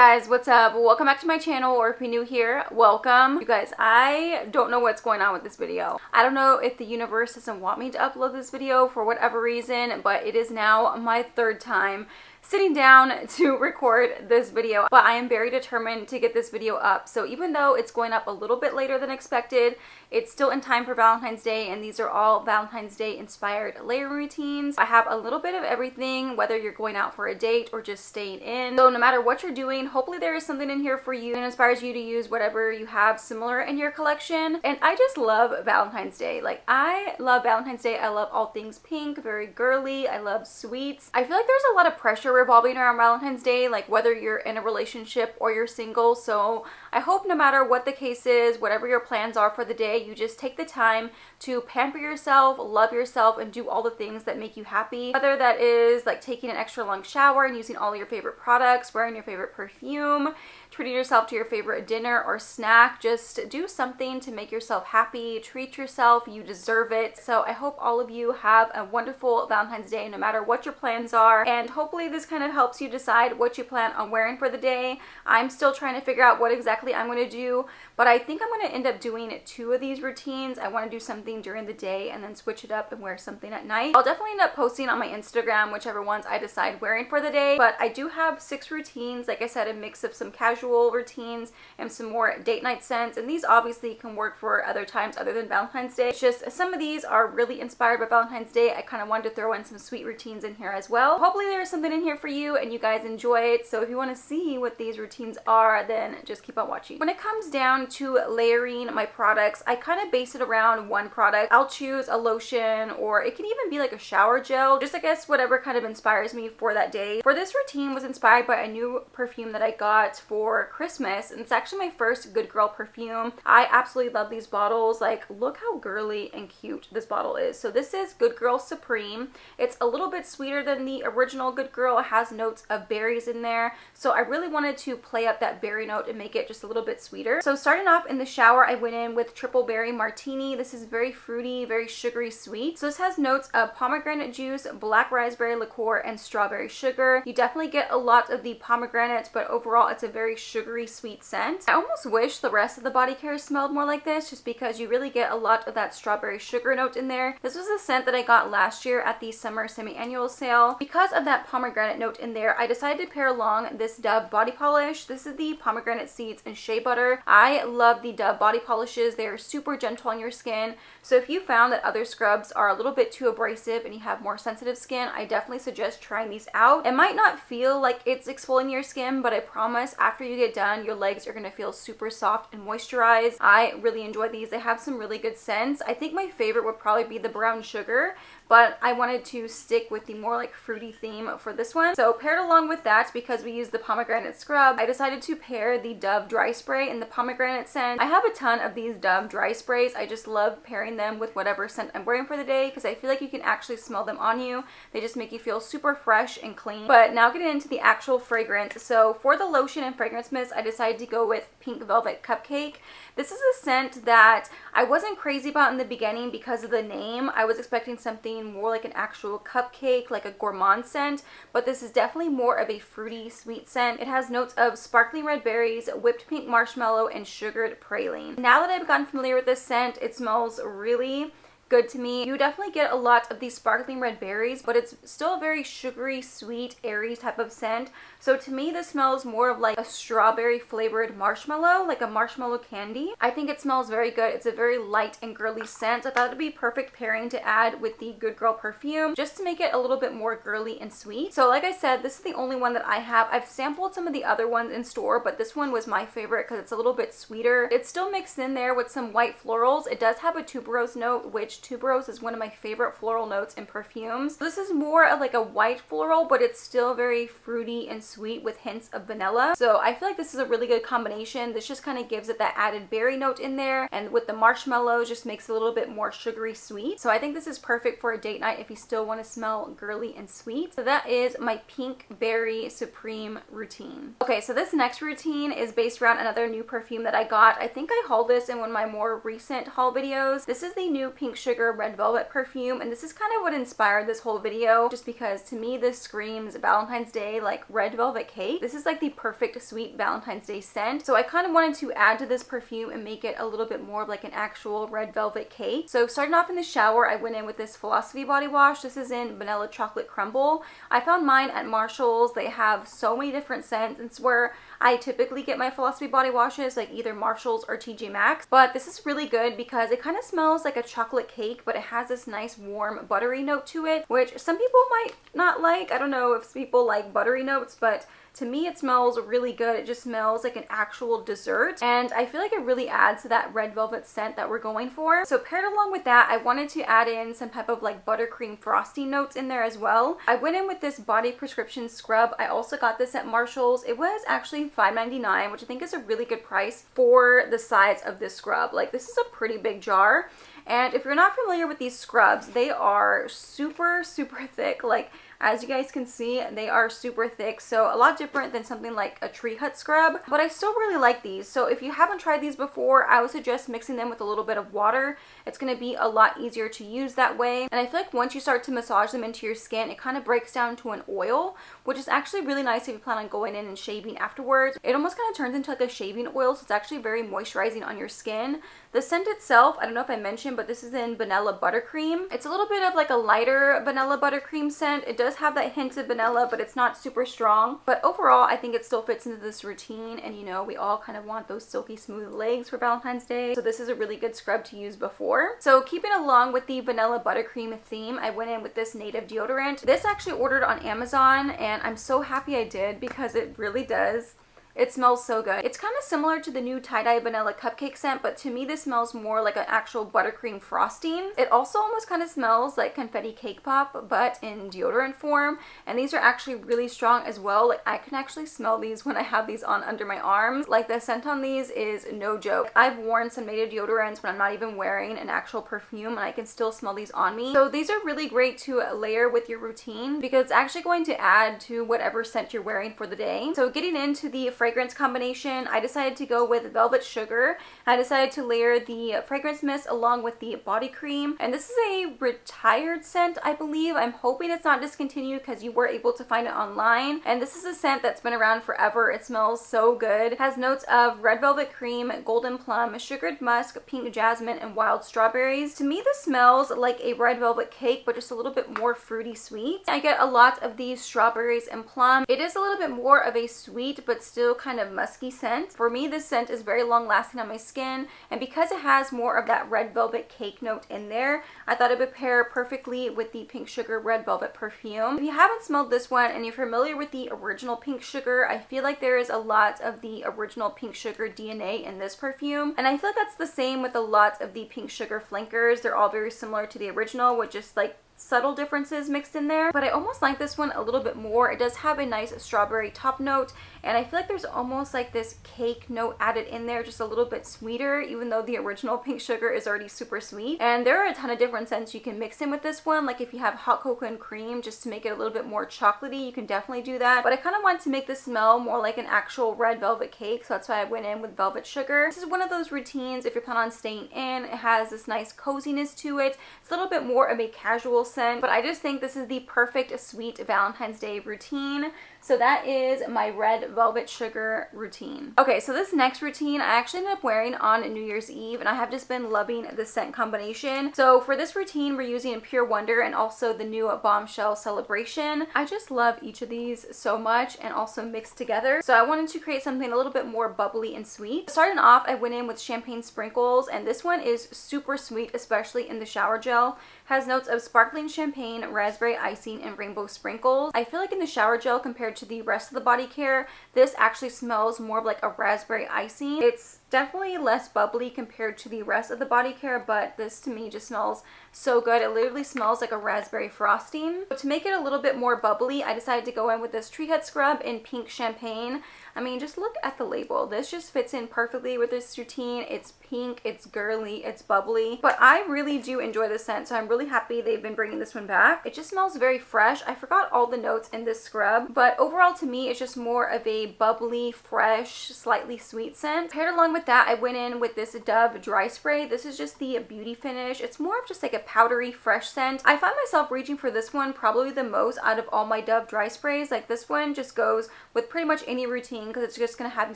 guys, what's up? Welcome back to my channel, or if you're new here, welcome. You guys, I don't know what's going on with this video. I don't know if the universe doesn't want me to upload this video for whatever reason, but it is now my third time sitting down to record this video, but I am very determined to get this video up. So even though it's going up a little bit later than expected, it's still in time for Valentine's Day, and these are all Valentine's Day inspired layering routines. I have a little bit of everything, whether you're going out for a date or just staying in. So no matter what you're doing, hopefully there is something in here for you and inspires you to use whatever you have similar in your collection. And I just love Valentine's Day. Like, I love Valentine's Day. I love all things pink, very girly. I love sweets. I feel like there's a lot of pressure revolving around Valentine's Day, like whether you're in a relationship or you're single. So I hope no matter what the case is, whatever your plans are for the day, you just take the time to pamper yourself, love yourself, and do all the things that make you happy. Whether that is like taking an extra long shower and using all your favorite products, wearing your favorite perfume, treating yourself to your favorite dinner or snack. Just do something to make yourself happy. Treat yourself. You deserve it. So I hope all of you have a wonderful Valentine's Day no matter what your plans are. And hopefully this kind of helps you decide what you plan on wearing for the day. I'm still trying to figure out what exactly I'm going to do, but I think I'm going to end up doing 2 of these routines. I want to do something during the day and then switch it up and wear something at night. I'll definitely end up posting on my Instagram whichever ones I decide wearing for the day, but I do have 6 routines. Like I said, a mix of some casual routines and some more date night scents, and these obviously can work for other times other than Valentine's Day. It's just some of these are really inspired by Valentine's Day. I kind of wanted to throw in some sweet routines in here as well. Hopefully there's something in here for you and you guys enjoy it. So if you want to see what these routines are, then just keep on watching. When it comes down to layering my products, I kind of base it around one product. I'll choose a lotion, or it can even be like a shower gel, just I guess whatever kind of inspires me for that day. For this routine was inspired by a new perfume that I got for Christmas, and it's actually my first Good Girl perfume. I absolutely love these bottles. Like, look how girly and cute this bottle is. So this is Good Girl Supreme. It's a little bit sweeter than the original Good Girl. It has notes of berries in there, so I really wanted to play up that berry note and make it just a little bit sweeter. So starting off in the shower, I went in with Triple Berry Martini. This is very fruity, very sugary sweet. So this has notes of pomegranate juice, black raspberry liqueur, and strawberry sugar. You definitely get a lot of the pomegranate, but overall it's a very sugary sweet scent. I almost wish the rest of the body care smelled more like this, just because you really get a lot of that strawberry sugar note in there. This was a scent that I got last year at the summer semi-annual sale. Because of that pomegranate note in there, I decided to pair along this Dove body polish. This is the pomegranate seeds and shea butter. I love the Dove body polishes. They are super gentle on your skin. So if you found that other scrubs are a little bit too abrasive and you have more sensitive skin, I definitely suggest trying these out. It might not feel like it's exfoliating your skin, but I promise after you get done, your legs are going to feel super soft and moisturized. I really enjoy these. They have some really good scents. I think my favorite would probably be the brown sugar, but I wanted to stick with the more like fruity theme for this one. So paired along with that, because we used the pomegranate scrub, I decided to pair the Dove dry spray in the pomegranate scent. I have a ton of these Dove dry sprays. I just love pairing them with whatever scent I'm wearing for the day, because I feel like you can actually smell them on you. They just make you feel super fresh and clean. But now getting into the actual fragrance. So for the lotion and fragrance mist, I decided to go with Pink Velvet Cupcake. This is a scent that I wasn't crazy about in the beginning because of the name. I was expecting something more like an actual cupcake, like a gourmand scent, but this is definitely more of a fruity, sweet scent. It has notes of sparkling red berries, whipped pink marshmallow, and sugared praline. Now that I've gotten familiar with this scent, it smells really good to me. You definitely get a lot of these sparkling red berries, but it's still a very sugary, sweet, airy type of scent. So to me, this smells more of like a strawberry flavored marshmallow, like a marshmallow candy. I think it smells very good. It's a very light and girly scent. I thought it'd be perfect pairing to add with the Good Girl perfume, just to make it a little bit more girly and sweet. So like I said, this is the only one that I have. I've sampled some of the other ones in store, but this one was my favorite because it's a little bit sweeter. It's still mixed in there with some white florals. It does have a tuberose note, which tuberose is one of my favorite floral notes in perfumes. This is more of like a white floral, but it's still very fruity and sweet with hints of vanilla. So I feel like this is a really good combination. This just kind of gives it that added berry note in there, and with the marshmallows just makes it a little bit more sugary sweet. So I think this is perfect for a date night if you still want to smell girly and sweet. So that is my Pink Berry Supreme routine. Okay, so this next routine is based around another new perfume that I got. I think I hauled this in one of my more recent haul videos. This is the new Pink Sugar Sugar Red Velvet perfume, and this is kind of what inspired this whole video, just because to me this screams Valentine's Day, like red velvet cake. This is like the perfect sweet Valentine's Day scent, so I kind of wanted to add to this perfume and make it a little bit more of like an actual red velvet cake. So starting off in the shower, I went in with this Philosophy body wash. This is in Vanilla Chocolate Crumble. I found mine at Marshall's. They have so many different scents. It's where I typically get my Philosophy body washes, like either Marshall's or TJ Maxx, but this is really good because it kind of smells like a chocolate cake, but it has this nice warm buttery note to it, which some people might not like. I don't know if people like buttery notes, but to me, it smells really good. It just smells like an actual dessert, and I feel like it really adds to that red velvet scent that we're going for. So paired along with that, I wanted to add in some type of like buttercream frosting notes in there as well. I went in with this Body Prescription Scrub. I also got this at Marshall's. It was actually $5.99, which I think is a really good price for the size of this scrub. Like, this is a pretty big jar. And if you're not familiar with these scrubs, they are super thick. Like, as you guys can see, they are super thick, so a lot different than something like a Tree Hut scrub, but I still really like these. So if you haven't tried these before, I would suggest mixing them with a little bit of water. It's going to be a lot easier to use that way, and I feel like once you start to massage them into your skin, it kind of breaks down to an oil, which is actually really nice if you plan on going in and shaving afterwards. It almost kind of turns into like a shaving oil, so it's actually very moisturizing on your skin. The scent itself, I don't know if I mentioned, but this is in Vanilla Buttercream. It's a little bit of like a lighter Vanilla Buttercream scent. It does have that hint of vanilla, but it's not super strong. But overall, I think it still fits into this routine, and you know, we all kind of want those silky smooth legs for Valentine's Day, so this is a really good scrub to use before. So keeping along with the Vanilla Buttercream theme, I went in with this Native deodorant. This actually ordered on Amazon, and I'm so happy I did because it really does. It smells so good. It's kind of similar to the new tie-dye vanilla cupcake scent, but to me this smells more like an actual buttercream frosting. It also almost kind of smells like confetti cake pop, but in deodorant form, and these are actually really strong as well. Like, I can actually smell these when I have these on under my arms. Like, the scent on these is no joke. I've worn some Native deodorants when I'm not even wearing an actual perfume, and I can still smell these on me. So these are really great to layer with your routine because it's actually going to add to whatever scent you're wearing for the day. So getting into the fragrance combination, I decided to go with Velvet Sugar. I decided to layer the fragrance mist along with the body cream, and this is a retired scent, I believe. I'm hoping it's not discontinued because you were able to find it online, and this is a scent that's been around forever. It smells so good. It has notes of red velvet cream, golden plum, sugared musk, pink jasmine, and wild strawberries. To me, this smells like a red velvet cake, but just a little bit more fruity sweet. I get a lot of these strawberries and plum. It is a little bit more of a sweet but still kind of musky scent. For me, this scent is very long lasting on my skin, and because it has more of that red velvet cake note in there, I thought it would pair perfectly with the Pink Sugar Red Velvet perfume. If you haven't smelled this one and you're familiar with the original Pink Sugar, I feel like there is a lot of the original Pink Sugar DNA in this perfume, and I feel like that's the same with a lot of the Pink Sugar flankers. They're all very similar to the original with just like subtle differences mixed in there, but I almost like this one a little bit more. It does have a nice strawberry top note, and I feel like there's almost like this cake note added in there, just a little bit sweeter, even though the original Pink Sugar is already super sweet. And there are a ton of different scents you can mix in with this one. Like, if you have hot cocoa and cream just to make it a little bit more chocolatey, you can definitely do that, but I kind of wanted to make this smell more like an actual red velvet cake, so that's why I went in with Velvet Sugar. This is one of those routines if you're planning on staying in. It has this nice coziness to it. It's a little bit more of a casual scent, but I just think this is the perfect sweet Valentine's Day routine. So that is my Red Velvet Sugar routine. Okay, so this next routine I actually ended up wearing on New Year's Eve, and I have just been loving the scent combination. So for this routine, we're using Pure Wonder and also the new Bombshell Celebration. I just love each of these so much, and also mixed together. So I wanted to create something a little bit more bubbly and sweet. Starting off, I went in with Champagne Sprinkles, and this one is super sweet, especially in the shower gel. Has notes of sparkling champagne, raspberry icing, and rainbow sprinkles. I feel like in the shower gel compared to the rest of the body care, this actually smells more of like a raspberry icing. It's definitely less bubbly compared to the rest of the body care, but this to me just smells so good. It literally smells like a raspberry frosting. But to make it a little bit more bubbly, I decided to go in with this Tree Hut scrub in Pink Champagne. I mean, just look at the label. This just fits in perfectly with this routine. It's pink, it's girly, it's bubbly, but I really do enjoy this scent, so I'm really happy they've been bringing this one back. It just smells very fresh. I forgot all the notes in this scrub, but overall to me, it's just more of a bubbly, fresh, slightly sweet scent. Paired along with with that, I went in with this Dove dry spray. This is just the beauty finish. It's more of just like a powdery fresh scent. I find myself reaching for this one probably the most out of all my Dove dry sprays. Like this one just goes with pretty much any routine because it's just gonna have you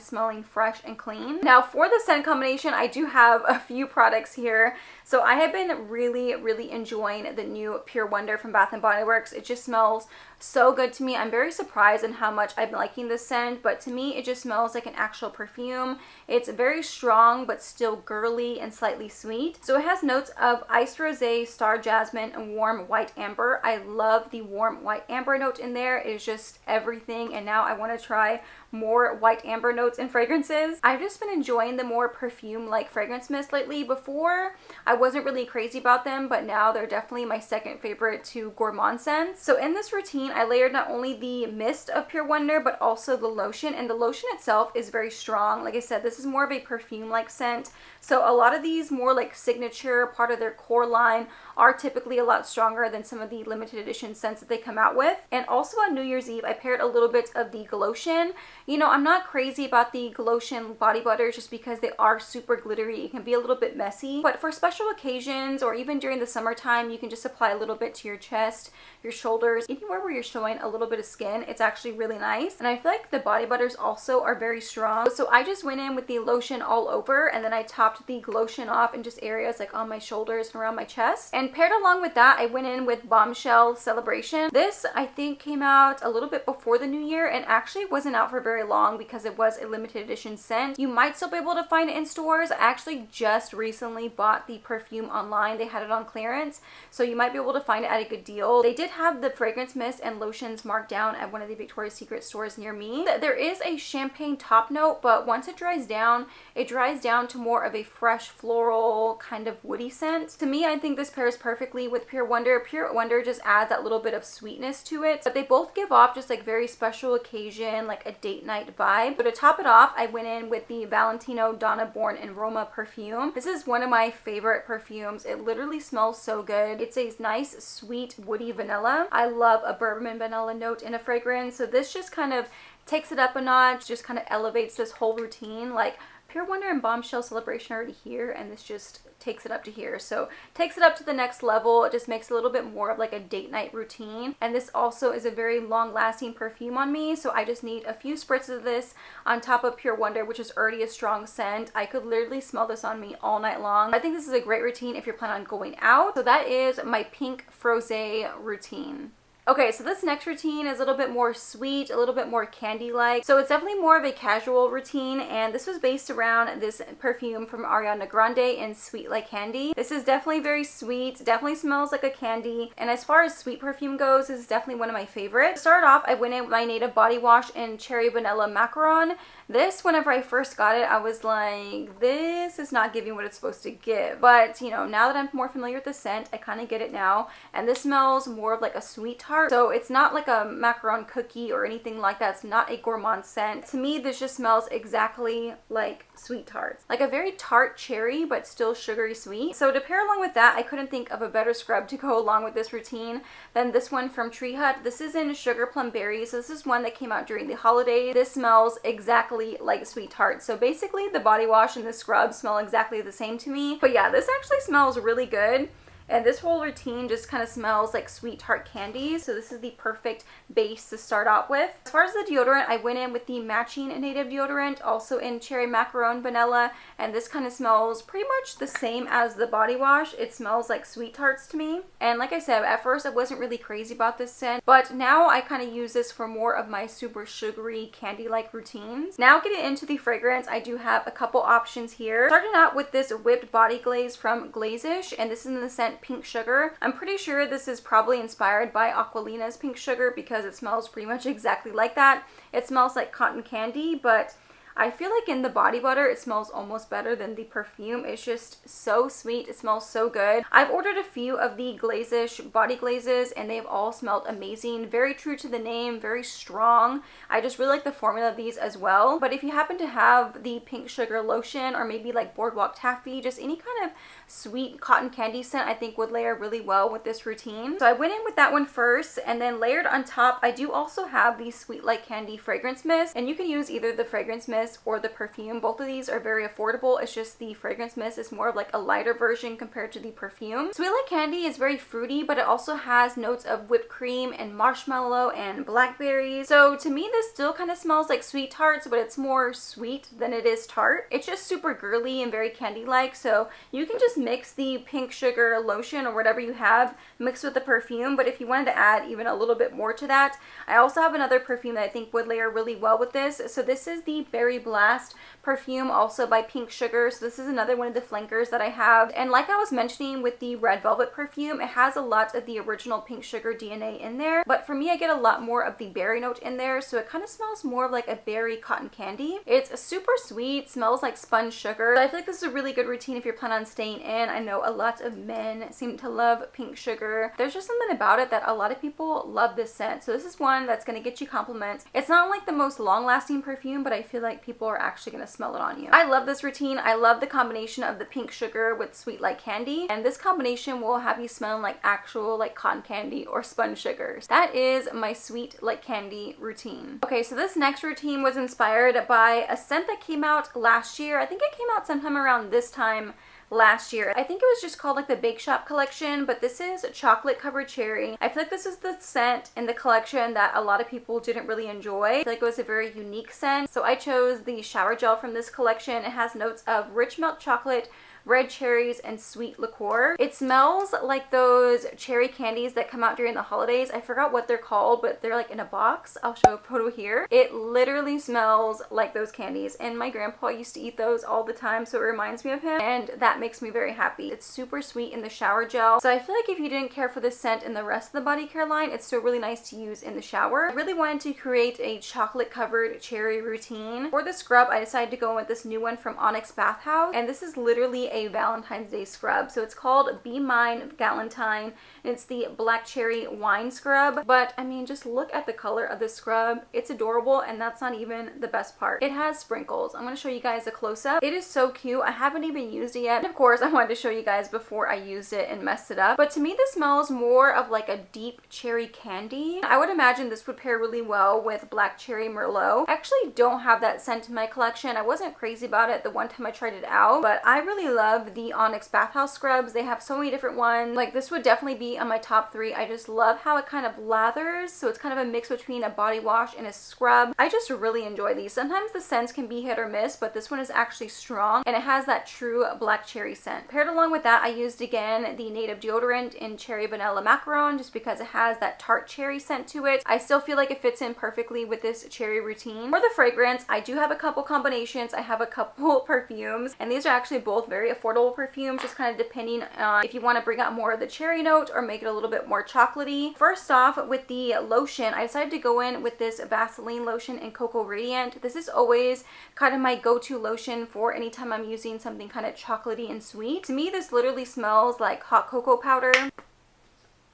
smelling fresh and clean. Now for the scent combination, I do have a few products here. So I have been really enjoying the new Pure Wonder from Bath & Body Works. It just smells so good to me. I'm very surprised in how much I've been liking this scent, but to me it just smells like an actual perfume. It's very strong but still girly and slightly sweet. So it has notes of iced rosé, star jasmine, and warm white amber. I love the warm white amber note in there. It is just everything, and now I want to try more white amber notes in fragrances. I've just been enjoying the more perfume like fragrance mist lately. Before I wasn't really crazy about them, but now they're definitely my second favorite to gourmand scents. So in this routine I layered not only the mist of Pure Wonder but also the lotion, and the lotion itself is very strong. Like I said, this is more of a perfume like scent, so a lot of these more like signature part of their core line are typically a lot stronger than some of the limited edition scents that they come out with. And also on New Year's Eve I paired a little bit of the Glotion. You know, I'm not crazy about the Glotion body butters just because they are super glittery. It can be a little bit messy, but for special occasions or even during the summertime, you can just apply a little bit to your chest, your shoulders, anywhere where you're showing a little bit of skin. It's actually really nice, and I feel like the body butters also are very strong. So I just went in with the lotion all over, and then I topped the Glotion off in just areas like on my shoulders and around my chest. And paired along with that, I went in with Bombshell Celebration. This I think came out a little bit before the new year and actually wasn't out for very long because it was a limited edition scent. You might still be able to find it in stores. I actually just recently bought the perfume online. They had it on clearance, so you might be able to find it at a good deal. They did have the fragrance mist and lotions marked down at one of the Victoria's Secret stores near me. There is a champagne top note, but once it dries down to more of a fresh floral kind of woody scent. To me, I think this pairs perfectly with Pure Wonder. Pure Wonder just adds that little bit of sweetness to it, but they both give off just like very special occasion, like a date night vibe. But to top it off, I went in with the Valentino Donna Born in Roma perfume. This is one of my favorite perfumes. It literally smells so good. It's a nice sweet woody vanilla. I love a bourbon vanilla note in a fragrance, so this just kind of takes it up a notch, just kind of elevates this whole routine. Like Pure Wonder and Bombshell Celebration are already here, and this just takes it up to here. So takes it up to the next level. It just makes it a little bit more of like a date night routine. And this also is a very long lasting perfume on me, so I just need a few spritzes of this on top of Pure Wonder, which is already a strong scent. I could literally smell this on me all night long. I think this is a great routine if you're planning on going out. So that is my pink frosé routine. Okay, so this next routine is a little bit more sweet, a little bit more candy-like. So it's definitely more of a casual routine, and this was based around this perfume from Ariana Grande in Sweet Like Candy. This is definitely very sweet, definitely smells like a candy, and as far as sweet perfume goes, this is definitely one of my favorites. To start off, I went in with my Native Body Wash in Cherry Vanilla Macaron. This, whenever I first got it, I was like, this is not giving what it's supposed to give. But, you know, now that I'm more familiar with the scent, I kind of get it now. And this smells more of like a sweet tart. So it's not like a macaron cookie or anything like that. It's not a gourmand scent. To me, this just smells exactly like sweet tarts. Like a very tart cherry, but still sugary sweet. So to pair along with that, I couldn't think of a better scrub to go along with this routine than this one from Tree Hut. This is in Sugar Plum Berry. So this is one that came out during the holidays. This smells exactly like sweet tart. So basically the body wash and the scrub smell exactly the same to me. But yeah, this actually smells really good. And this whole routine just kind of smells like sweet tart candies. So this is the perfect base to start out with. As far as the deodorant, I went in with the matching native deodorant, also in Cherry Macaron Vanilla. And this kind of smells pretty much the same as the body wash. It smells like sweet tarts to me. And like I said, at first I wasn't really crazy about this scent, but now I kind of use this for more of my super sugary candy-like routines. Now getting into the fragrance, I do have a couple options here. Starting out with this whipped body glaze from Glazish, and this is in the scent Pink Sugar. I'm pretty sure this is probably inspired by Aqualina's Pink Sugar because it smells pretty much exactly like that. It smells like cotton candy, but I feel like in the body butter, it smells almost better than the perfume. It's just so sweet. It smells so good. I've ordered a few of the Glazish body glazes, and they've all smelled amazing. Very true to the name, very strong. I just really like the formula of these as well. But if you happen to have the Pink Sugar lotion or maybe like Boardwalk Taffy, just any kind of sweet cotton candy scent I think would layer really well with this routine. So I went in with that one first, and then layered on top, I do also have the Sweet Like Candy fragrance mist, and you can use either the fragrance mist or the perfume. Both of these are very affordable. It's just the fragrance mist is more of like a lighter version compared to the perfume. Sweet Like Candy is very fruity, but it also has notes of whipped cream and marshmallow and blackberries. So to me, this still kind of smells like sweet tarts, but it's more sweet than it is tart. It's just super girly and very candy-like, so you can just mix the pink sugar lotion or whatever you have mixed with the perfume. But if you wanted to add even a little bit more to that, I also have another perfume that I think would layer really well with this. So this is the Berry Blast perfume, also by Pink Sugar. So this is another one of the flankers that I have, and like I was mentioning with the Red Velvet perfume, it has a lot of the original Pink Sugar DNA in there, but for me I get a lot more of the berry note in there, so it kind of smells more of like a berry cotton candy. It's super sweet, smells like spun sugar. So I feel like this is a really good routine if you're planning on staying in. I know a lot of men seem to love Pink Sugar. There's just something about it that a lot of people love this scent, so this is one that's going to get you compliments. It's not like the most long-lasting perfume, but I feel like people are actually going to smell it on you. I love this routine. I love the combination of the Pink Sugar with Sweet Like Candy, and this combination will have you smelling like actual like cotton candy or spun sugars. That is my Sweet Like Candy routine. Okay, so this next routine was inspired by a scent that came out last year. I think it came out sometime around this time last year. I think it was just called like the Bake Shop collection, but this is Chocolate Covered Cherry. I feel like this is the scent in the collection that a lot of people didn't really enjoy. I feel like it was a very unique scent, so I chose the shower gel from this collection. It has notes of rich milk chocolate, red cherries, and sweet liqueur. It smells like those cherry candies that come out during the holidays. I forgot what they're called, but they're like in a box. I'll show a photo here. It literally smells like those candies, and my grandpa used to eat those all the time, so it reminds me of him, and that makes me very happy. It's super sweet in the shower gel, so I feel like if you didn't care for this scent in the rest of the body care line, it's still really nice to use in the shower. I really wanted to create a chocolate covered cherry routine. For the scrub, I decided to go in with this new one from Onyx Bathhouse, and this is literally a Valentine's Day scrub. So it's called Be Mine Valentine, and it's the black cherry wine scrub. But I mean, just look at the color of the scrub. It's adorable, and that's not even the best part. It has sprinkles. I'm going to show you guys a close-up. It is so cute. I haven't even used it yet. And of course, I wanted to show you guys before I used it and messed it up. But to me, this smells more of like a deep cherry candy. I would imagine this would pair really well with black cherry Merlot. I actually don't have that scent in my collection. I wasn't crazy about it the one time I tried it out, but I really love the Onyx Bathhouse scrubs. They have so many different ones. Like, this would definitely be on my top 3. I just love how it kind of lathers, so it's kind of a mix between a body wash and a scrub. I just really enjoy these. Sometimes the scents can be hit or miss, but this one is actually strong, and it has that true black cherry scent. Paired along with that, I used again the Native deodorant in Cherry Vanilla Macaron, just because it has that tart cherry scent to it. I still feel like it fits in perfectly with this cherry routine. For the fragrance, I do have a couple combinations. I have a couple perfumes, and these are actually both very affordable perfumes, just kind of depending on if you want to bring out more of the cherry note or make it a little bit more chocolatey. First off, with the lotion, I decided to go in with this Vaseline lotion in Cocoa Radiant. This is always kind of my go-to lotion for anytime I'm using something kind of chocolatey and sweet. To me, this literally smells like hot cocoa powder.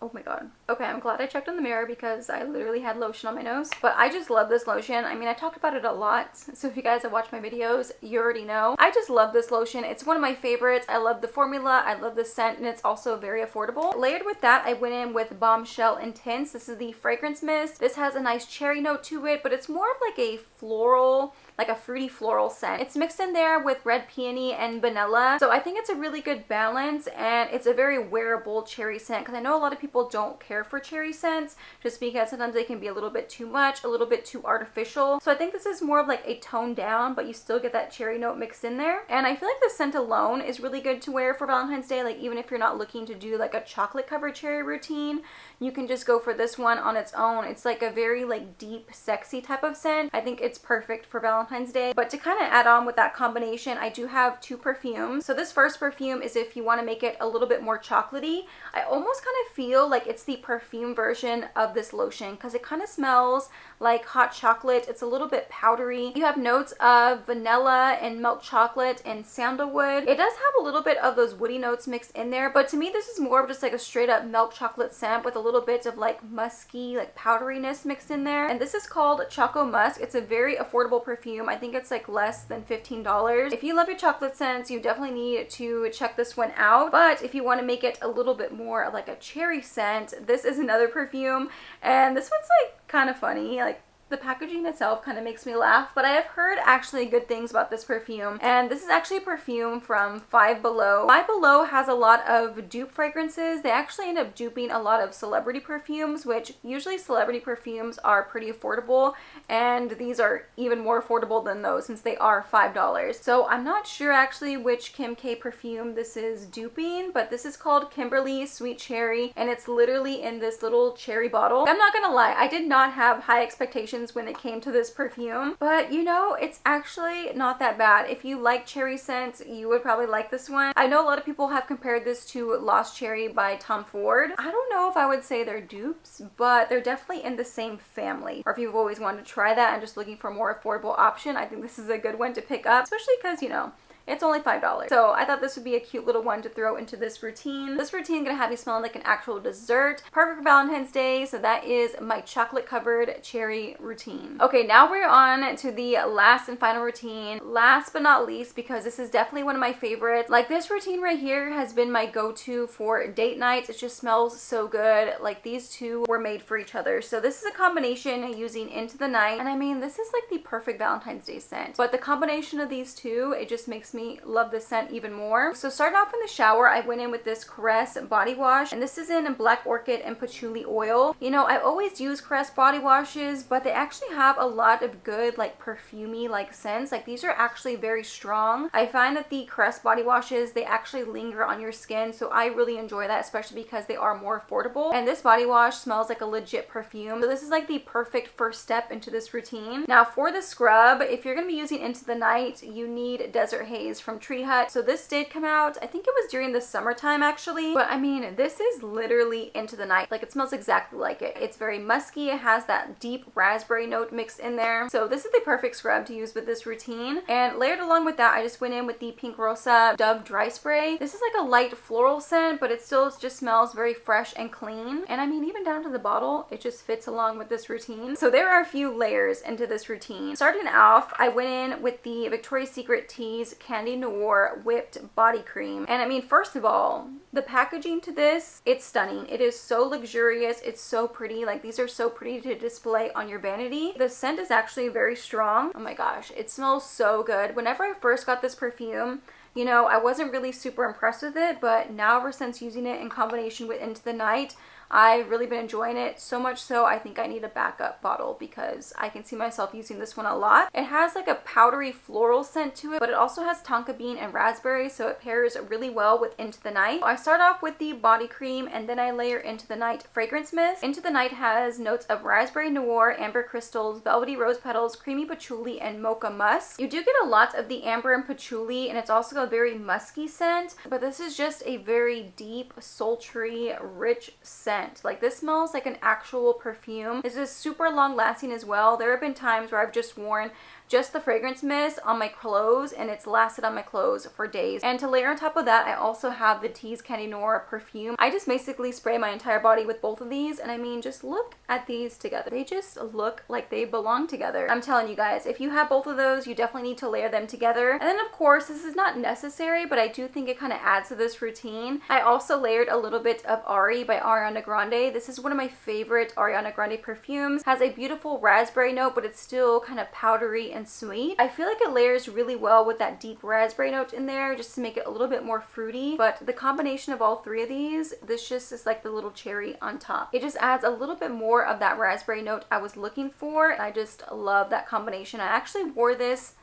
Oh my god. Okay, I'm glad I checked in the mirror because I literally had lotion on my nose. But I just love this lotion. I mean, I talked about it a lot, so if you guys have watched my videos, you already know. I just love this lotion. It's one of my favorites. I love the formula, I love the scent, and it's also very affordable. Layered with that, I went in with Bombshell Intense. This is the fragrance mist. This has a nice cherry note to it, but it's more of like a floral, like a fruity floral scent. It's mixed in there with red peony and vanilla, so I think it's a really good balance, and it's a very wearable cherry scent, because I know a lot of people don't care for cherry scents just because sometimes they can be a little bit too much, a little bit too artificial. So I think this is more of like a toned down, but you still get that cherry note mixed in there. And I feel like the scent alone is really good to wear for Valentine's Day. Like, even if you're not looking to do like a chocolate covered cherry routine, you can just go for this one on its own. It's like a very like deep, sexy type of scent. I think it's perfect for Valentine's Day. But to kind of add on with that combination, I do have 2 perfumes. So this first perfume is if you want to make it a little bit more chocolatey. I almost kind of feel like it's the perfume version of this lotion because it kind of smells like hot chocolate. It's a little bit powdery. You have notes of vanilla and milk chocolate and sandalwood. It does have a little bit of those woody notes mixed in there, but to me this is more of just like a straight up milk chocolate scent with a little bit of like musky, like powderiness mixed in there. And this is called Choco Musk. It's a very affordable perfume perfume. I think it's like less than $15. If you love your chocolate scents, you definitely need to check this one out. But if you want to make it a little bit more like a cherry scent, this is another perfume, and this one's like kind of funny. Like, the packaging itself kind of makes me laugh, but I have heard actually good things about this perfume, and this is actually a perfume from Five Below. Five Below has a lot of dupe fragrances. They actually end up duping a lot of celebrity perfumes, which usually celebrity perfumes are pretty affordable, and these are even more affordable than those since they are $5. So I'm not sure actually which Kim K perfume this is duping, but this is called Kimberly Sweet Cherry, and it's literally in this little cherry bottle. I'm not gonna lie, I did not have high expectations when it came to this perfume, but you know, it's actually not that bad. If you like cherry scents, you would probably like this one. I know a lot of people have compared this to Lost Cherry by Tom Ford. I don't know if I would say they're dupes, but they're definitely in the same family. Or if you've always wanted to try that and just looking for a more affordable option, I think this is a good one to pick up, especially because, you know, it's only $5. So I thought this would be a cute little one to throw into this routine. This routine is gonna have you smelling like an actual dessert. Perfect for Valentine's Day. So that is my chocolate covered cherry routine. Okay, now we're on to the last and final routine. Last but not least, because this is definitely one of my favorites. Like, this routine right here has been my go-to for date nights. It just smells so good. Like, these two were made for each other. So this is a combination using Into the Night. And I mean, this is like the perfect Valentine's Day scent. But the combination of these two, it just makes me love this scent even more. So starting off in the shower, I went in with this Caress body wash, and this is in Black Orchid and Patchouli oil. You know, I always use Caress body washes, but they actually have a lot of good like perfumey like scents. Like, these are actually very strong. I find that the Caress body washes, they actually linger on your skin, so I really enjoy that, especially because they are more affordable. And this body wash smells like a legit perfume. So this is like the perfect first step into this routine. Now for the scrub, if you're gonna be using Into the Night, you need Desert Haze from Tree Hut. So this did come out, I think it was during the summertime actually, but I mean, this is literally Into the Night. Like, it smells exactly like it. It's very musky. It has that deep raspberry note mixed in there. So this is the perfect scrub to use with this routine. And layered along with that, I just went in with the Pink Rosa Dove Dry Spray. This is like a light floral scent, but it still just smells very fresh and clean. And I mean, even down to the bottle, it just fits along with this routine. So there are a few layers into this routine. Starting off, I went in with the Victoria's Secret Tease Candy Noir Whipped Body Cream. And I mean, first of all, the packaging to this, it's stunning. It is so luxurious. It's so pretty. Like, these are so pretty to display on your vanity. The scent is actually very strong. Oh my gosh, it smells so good. Whenever I first got this perfume, you know, I wasn't really super impressed with it, but now ever since using it in combination with Into the Night, I've really been enjoying it, so much so I think I need a backup bottle because I can see myself using this one a lot. It has like a powdery floral scent to it, but it also has tonka bean and raspberry, so it pairs really well with Into the Night. I start off with the body cream and then I layer Into the Night fragrance mist. Into the Night has notes of raspberry noir, amber crystals, velvety rose petals, creamy patchouli, and mocha musk. You do get a lot of the amber and patchouli, and it's also a very musky scent, but this is just a very deep, sultry, rich scent. Like, this smells like an actual perfume. This is super long lasting as well. There have been times where I've just worn just the fragrance mist on my clothes and it's lasted on my clothes for days. And to layer on top of that, I also have the Tease Candy Noir perfume. I just basically spray my entire body with both of these, and I mean, just look at these together. They just look like they belong together. I'm telling you guys, if you have both of those, you definitely need to layer them together. And then of course, this is not necessary, but I do think it kind of adds to this routine. I also layered a little bit of Ari by Ariana Grande. This is one of my favorite Ariana Grande perfumes. Has a beautiful raspberry note, but it's still kind of powdery and sweet. I feel like it layers really well with that deep raspberry note in there just to make it a little bit more fruity, but the combination of all three of these, this just is like the little cherry on top. It just adds a little bit more of that raspberry note I was looking for. I just love that combination. I actually wore this,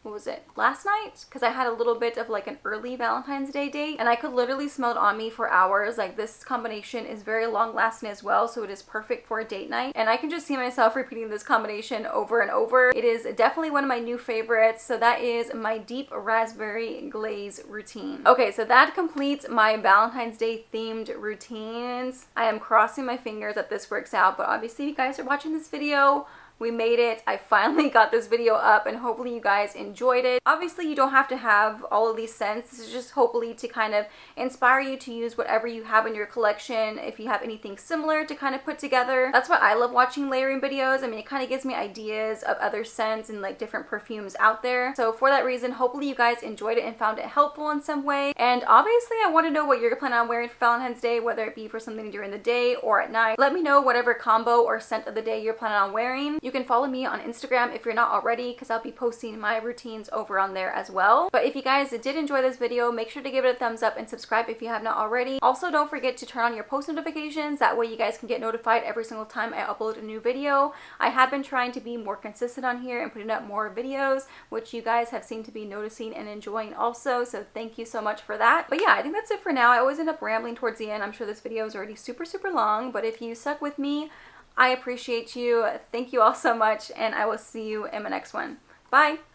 what was it, last night? Because I had a little bit of like an early Valentine's Day date and I could literally smell it on me for hours. Like, this combination is very long lasting as well, so it is perfect for a date night, and I can just see myself repeating this combination over and over. It is definitely one of my new favorites. So that is my deep raspberry glaze routine. Okay, so that completes my Valentine's Day themed routines. I am crossing my fingers that this works out, but obviously if you guys are watching this video We made it. I finally got this video up and hopefully you guys enjoyed it. Obviously, you don't have to have all of these scents. This is just hopefully to kind of inspire you to use whatever you have in your collection. If you have anything similar to kind of put together. That's why I love watching layering videos. I mean, it kind of gives me ideas of other scents and like different perfumes out there. So for that reason, hopefully you guys enjoyed it and found it helpful in some way. And obviously, I want to know what you're planning on wearing for Valentine's Day, whether it be for something during the day or at night. Let me know whatever combo or scent of the day you're planning on wearing. You can follow me on Instagram if you're not already, because I'll be posting my routines over on there as well. But if you guys did enjoy this video, make sure to give it a thumbs up and subscribe if you have not already. Also, don't forget to turn on your post notifications. That way you guys can get notified every single time I upload a new video. I have been trying to be more consistent on here and putting up more videos, which you guys have seemed to be noticing and enjoying also. So thank you so much for that. But yeah, I think that's it for now. I always end up rambling towards the end. I'm sure this video is already super long, but if you stuck with me, I appreciate you. Thank you all so much, and I will see you in my next one. Bye!